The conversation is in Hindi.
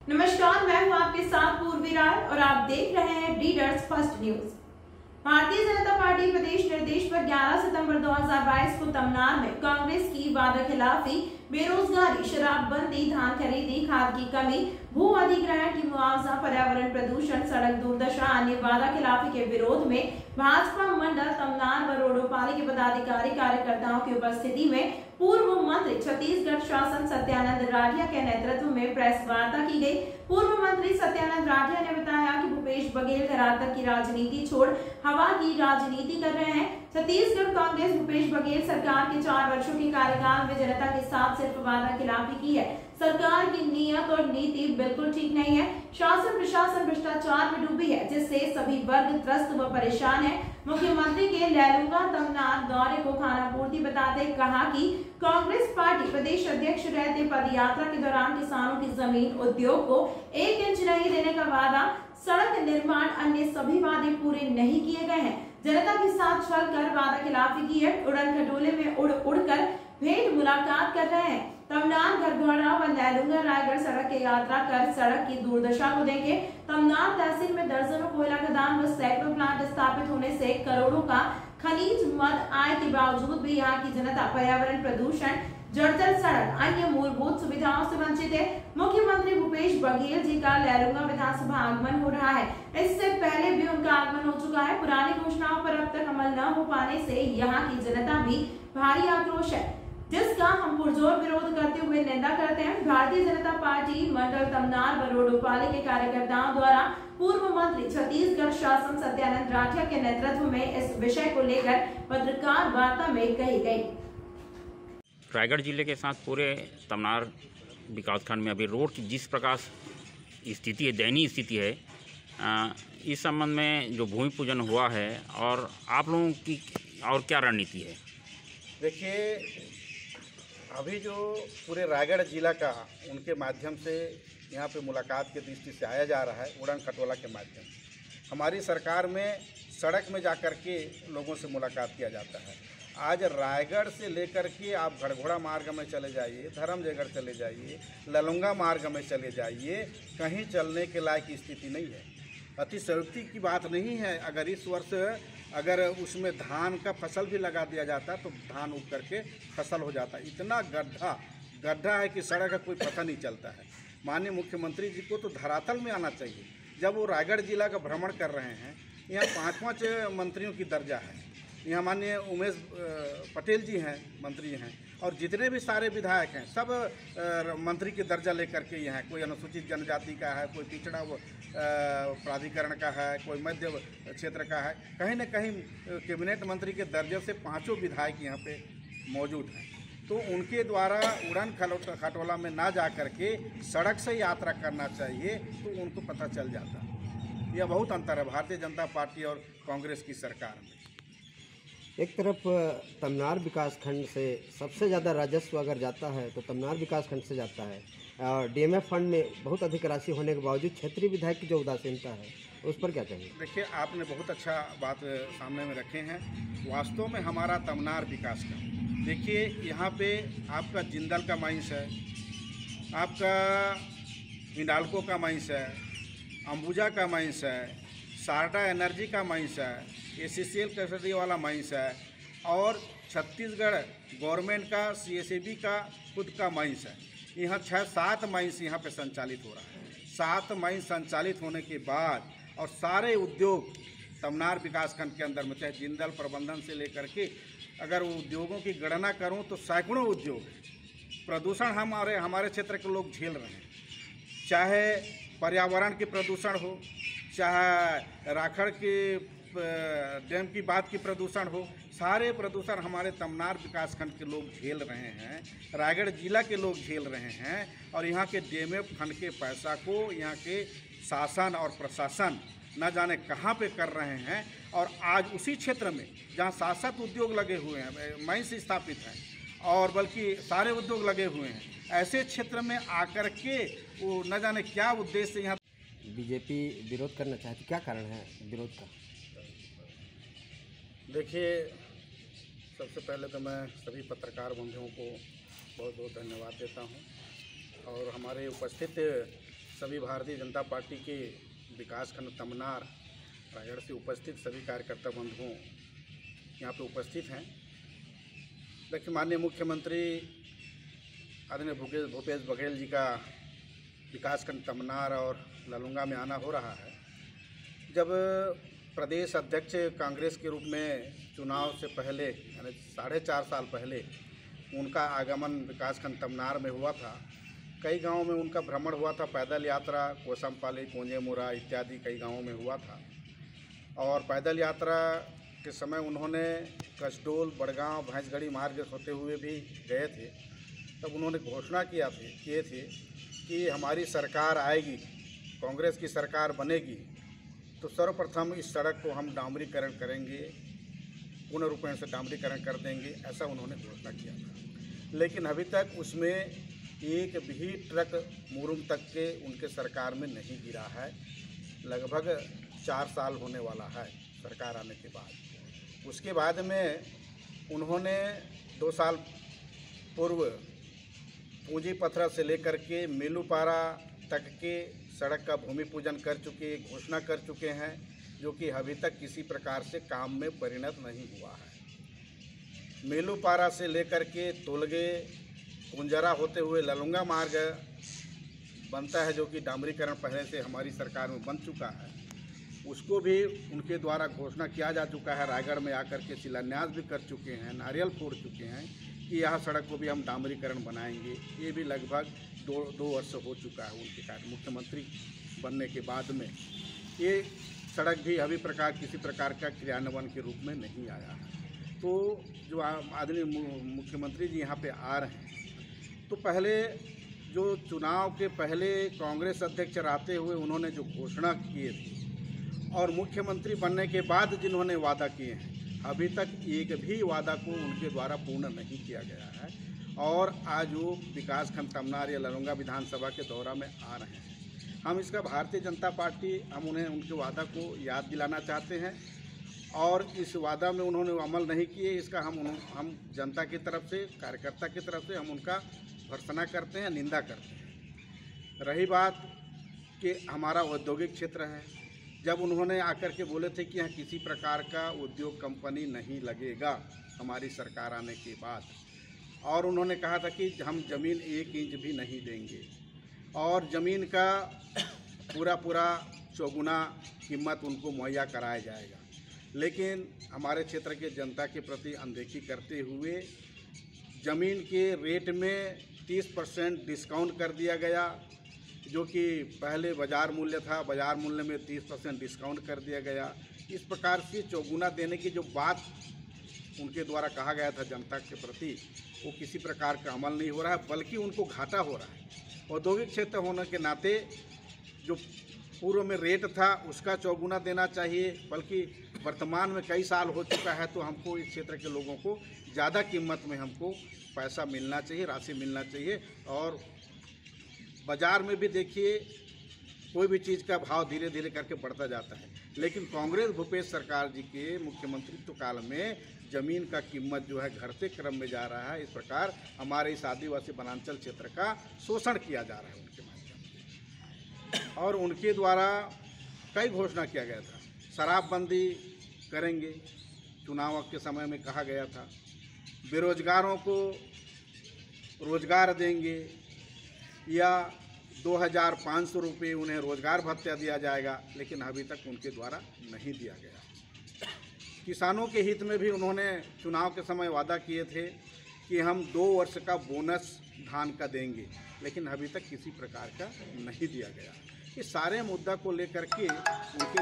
नमस्कार, मैं हूं आपके साथ पूर्वी राय और आप देख रहे हैं readers first news. Bharatiya Janata party प्रदेश निर्देश पर 11 सितंबर 2022 को तमनार में कांग्रेस की वादाखिलाफी, बेरोजगारी, शराबबंदी, धान खरीदी, खाद की कमी, भू अधिग्रहण की मुआवजा, पर्यावरण प्रदूषण, सड़क दुर्दशा, अन्य वादाखिलाफी के विरोध में भाजपा मंडल तमनार व रोडोपाली के पदाधिकारी कार्यकर्ताओं की उपस्थिति में पूर्व मंत्री छत्तीसगढ़ शासन सत्यानंद राठिया के नेतृत्व में प्रेस वार्ता की गई। पूर्व मंत्री सत्यानंद राठिया ने बताया कि भूपेश बघेल धरातल की राजनीति छोड़ हवा की राजनीति कर रहे हैं। छत्तीसगढ़ कांग्रेस भूपेश बघेल सरकार के 4 वर्षों के कार्यकाल में जनता के साथ सिर्फ वादाखिलाफी की है। सरकार की नीयत और नीति बिल्कुल ठीक नहीं है। शासन प्रशासन भ्रष्टाचार में डूबी है, जिससे सभी वर्ग त्रस्त व परेशान है। मुख्यमंत्री के लैलूंगा तमनार दौरे को खानापूर्ति बताते कहा कि कांग्रेस पार्टी प्रदेश अध्यक्ष रहते पदयात्रा के दौरान किसानों की जमीन उद्योग को 1 इंच नहीं देने का वादा, सड़क निर्माण, अन्य सभी वादे पूरे नहीं किए गए हैं। जनता के साथ चलकर वादाखिलाफी की है। उड़न खटोले में उड़कर भेंट मुलाकात कर रहे हैं। तमनार, गरघोड़ा व लैलूंगा रायगढ़ सड़क की यात्रा कर सड़क की दुर्दशा को देंगे। तमनार तहसील में दर्जनों कोयला खदान व सैकड़ों प्लांट स्थापित होने से करोड़ों का खनिज मद आय के बावजूद भी यहाँ की जनता पर्यावरण प्रदूषण, जर्जर सड़क, अन्य मूलभूत सुविधाओं से वंचित है। मुख्यमंत्री भूपेश बघेल जी का लैलूंगा विधानसभा आगमन हो रहा है। इससे पहले भी उनका आगमन हो चुका है। पुरानी घोषणाओं पर अब तक अमल न हो पाने से यहाँ की जनता भी भारी आक्रोश है, जिसका हम पुरजोर विरोध करते हुए निंदा करते हैं। भारतीय जनता पार्टी मंडल तमनार व रोडोपाली के कार्यकर्ताओं द्वारा पूर्व मंत्री छत्तीसगढ़ शासन सत्यानंद राठिया के नेतृत्व में इस विषय को लेकर पत्रकार वार्ता में कही गई। रायगढ़ जिले के साथ पूरे तमनार विकासखंड में अभी रोड की जिस प्रकार स्थिति है, दयनीय स्थिति है, इस संबंध में जो भूमि पूजन हुआ है और आप लोगों की और क्या रणनीति है? देखिए, अभी जो पूरे रायगढ़ जिला का उनके माध्यम से यहाँ पे मुलाकात की दृष्टि से आया जा रहा है, उड़न खटोला के माध्यम से। हमारी सरकार में सड़क में जाकर के लोगों से मुलाकात किया जाता है। आज रायगढ़ से लेकर के आप गढ़घोड़ा मार्ग में चले जाइए, धर्मजयगढ़ चले जाइए, लैलूंगा मार्ग में चले जाइए, कहीं चलने के लायक स्थिति नहीं है। अतिशयोक्ति की बात नहीं है। अगर इस वर्ष अगर उसमें धान का फसल भी लगा दिया जाता तो धान उग करके फसल हो जाता। इतना गड्ढा है कि सड़क का कोई पता नहीं चलता है। माननीय मुख्यमंत्री जी को तो धरातल में आना चाहिए। जब वो रायगढ़ जिला का भ्रमण कर रहे हैं, यहाँ 5 मंत्रियों की दर्जा है। यहाँ माननीय उमेश पटेल जी हैं, मंत्री हैं, और जितने भी सारे विधायक हैं सब मंत्री के दर्जा लेकर के यहाँ, कोई अनुसूचित जनजाति का है, कोई पिछड़ा प्राधिकरण का है, कोई मध्य क्षेत्र का है। कहीं न कहीं कैबिनेट मंत्री के दर्जे से 5 विधायक यहाँ पे मौजूद हैं। तो उनके द्वारा उड़न खटोला में ना जा कर के सड़क से यात्रा करना चाहिए, तो उनको पता चल जाता। यह बहुत अंतर है भारतीय जनता पार्टी और कांग्रेस की सरकार में। एक तरफ तमनार विकासखंड से सबसे ज़्यादा राजस्व अगर जाता है तो तमनार विकासखंड से जाता है, और डीएमएफ फंड में बहुत अधिक राशि होने के बावजूद क्षेत्रीय विधायक की जो उदासीनता है, उस पर क्या कहेंगे? देखिए, आपने बहुत अच्छा बात सामने में रखे हैं। वास्तव में हमारा तमनार विकास का देखिए, यहाँ पे आपका जिंदल का माइंस है, आपका हिंडाल्को का माइंस है, अंबुजा का माइंस है, सारडा एनर्जी का माइंस है, एसीसीएल कस्टडी वाला माइंस है, और छत्तीसगढ़ गवर्नमेंट का सीएसएबी का खुद का माइंस है। यहाँ 6-7 माइंस यहाँ पे संचालित हो रहा है। 7 माइंस संचालित होने के बाद और सारे उद्योग तमनार विकासखंड के अंदर में, चाहे जिंदल प्रबंधन से लेकर के अगर उद्योगों की गणना करूँ तो सैकड़ों उद्योग। प्रदूषण हमारे क्षेत्र के लोग झेल रहे हैं, चाहे पर्यावरण की प्रदूषण हो, चाहे राखड़ के डैम की बात की प्रदूषण हो, सारे प्रदूषण हमारे तमनार विकासखंड के लोग झेल रहे हैं, रायगढ़ जिला के लोग झेल रहे हैं। और यहाँ के डीएमएफ फंड के पैसा को यहाँ के शासन और प्रशासन न जाने कहाँ पे कर रहे हैं। और आज उसी क्षेत्र में जहाँ शासक उद्योग लगे हुए हैं, माइंस स्थापित हैं, और बल्कि सारे उद्योग लगे हुए हैं, ऐसे क्षेत्र में आकर के वो न जाने क्या उद्देश्य यहाँ। बीजेपी विरोध करना चाहती, क्या कारण है विरोध का? देखिए, सबसे पहले तो मैं सभी पत्रकार बंधुओं को बहुत बहुत धन्यवाद देता हूं, और हमारे उपस्थित सभी भारतीय जनता पार्टी के विकासखंड तमनार रायगढ़ से उपस्थित सभी कार्यकर्ता बंधुओं यहाँ पे उपस्थित हैं। देखिए, माननीय मुख्यमंत्री आदरणीय भूपेश बघेल जी का विकासखंड तमनार और ललुंगा में आना हो रहा है। जब प्रदेश अध्यक्ष कांग्रेस के रूप में चुनाव से पहले यानी 4.5 साल पहले उनका आगमन विकासखंड तमनार में हुआ था। कई गांवों में उनका भ्रमण हुआ था, पैदल यात्रा कोसमपाली, कोंजेमुरा इत्यादि कई गांवों में हुआ था। और पैदल यात्रा के समय उन्होंने कसडोल, बड़गांव, भैंसगढ़ी मार्ग होते हुए भी गए थे। तब उन्होंने घोषणा किए थे कि हमारी सरकार आएगी, कांग्रेस की सरकार बनेगी तो सर्वप्रथम इस सड़क को हम डामरीकरण करेंगे, पूर्ण रूपेण से डामरीकरण कर देंगे, ऐसा उन्होंने घोषणा किया था। लेकिन अभी तक उसमें एक भी ट्रक मुरुम तक के उनके सरकार में नहीं गिरा है। लगभग 4 साल होने वाला है सरकार आने के बाद। उसके बाद में उन्होंने 2 साल पूर्व पूंजी पथरा से लेकर के मेलूपारा तक के सड़क का भूमि पूजन कर चुके, घोषणा कर चुके हैं, जो कि अभी तक किसी प्रकार से काम में परिणत नहीं हुआ है। मेलूपारा से लेकर के तोलगे, कुंजरा होते हुए ललुंगा मार्ग बनता है, जो कि डामरीकरण पहले से हमारी सरकार में बन चुका है। उसको भी उनके द्वारा घोषणा किया जा चुका है। रायगढ़ में आकर के शिलान्यास भी कर चुके हैं, नारियल फोड़ चुके हैं कि यह सड़क को भी हम डामरीकरण बनाएंगे। ये भी लगभग 2 वर्ष हो चुका है उनके कार्य मुख्यमंत्री बनने के बाद में। ये सड़क भी अभी किसी प्रकार का क्रियान्वयन के रूप में नहीं आया है। तो जो आदरणीय मुख्यमंत्री जी यहाँ पे आ रहे हैं, तो पहले जो चुनाव के पहले कांग्रेस अध्यक्ष रहते हुए उन्होंने जो घोषणा किए थे और मुख्यमंत्री बनने के बाद जिन्होंने वादा किए हैं, अभी तक एक भी वादा को उनके द्वारा पूर्ण नहीं किया गया है। और आज वो विकासखंड तमनार या ललुंगा विधानसभा के दौरा में आ रहे हैं। हम इसका भारतीय जनता पार्टी हम उन्हें उनके वादा को याद दिलाना चाहते हैं और इस वादा में उन्होंने अमल नहीं किए, इसका हम जनता की तरफ से, कार्यकर्ता की तरफ से हम उनका भर्त्सना करते हैं, निंदा करते हैं। रही बात कि हमारा औद्योगिक क्षेत्र है, जब उन्होंने आकर के बोले थे कि यहाँ किसी प्रकार का उद्योग कंपनी नहीं लगेगा हमारी सरकार आने के बाद, और उन्होंने कहा था कि हम ज़मीन 1 इंच भी नहीं देंगे और ज़मीन का पूरा चौगुना कीमत उनको मुहैया कराया जाएगा। लेकिन हमारे क्षेत्र के जनता के प्रति अनदेखी करते हुए ज़मीन के रेट में 30% डिस्काउंट कर दिया गया, जो कि पहले बाज़ार मूल्य था, बाज़ार मूल्य में 30% डिस्काउंट कर दिया गया। इस प्रकार से चौगुना देने की जो बात उनके द्वारा कहा गया था जनता के प्रति, वो किसी प्रकार का अमल नहीं हो रहा है, बल्कि उनको घाटा हो रहा है। औद्योगिक क्षेत्र होने के नाते जो पूर्व में रेट था उसका चौगुना देना चाहिए, बल्कि वर्तमान में कई साल हो चुका है, तो हमको इस क्षेत्र के लोगों को ज़्यादा कीमत में हमको पैसा मिलना चाहिए, राशि मिलना चाहिए। और बाज़ार में भी देखिए कोई भी चीज़ का भाव धीरे धीरे करके बढ़ता जाता है, लेकिन कांग्रेस भूपेश सरकार जी के मुख्यमंत्रित्व काल में ज़मीन का कीमत जो है घटते क्रम में जा रहा है। इस प्रकार हमारे इस आदिवासी वनांचल क्षेत्र का शोषण किया जा रहा है उनके माध्यम से। और उनके द्वारा कई घोषणा किया गया था, शराबबंदी करेंगे, चुनाव के समय में कहा गया था, बेरोजगारों को रोजगार देंगे या 2500 रुपये उन्हें रोजगार भत्ता दिया जाएगा, लेकिन अभी तक उनके द्वारा नहीं दिया गया। किसानों के हित में भी उन्होंने चुनाव के समय वादा किए थे कि हम 2 वर्ष का बोनस धान का देंगे, लेकिन अभी तक किसी प्रकार का नहीं दिया गया। इस सारे मुद्दा को लेकर के उनके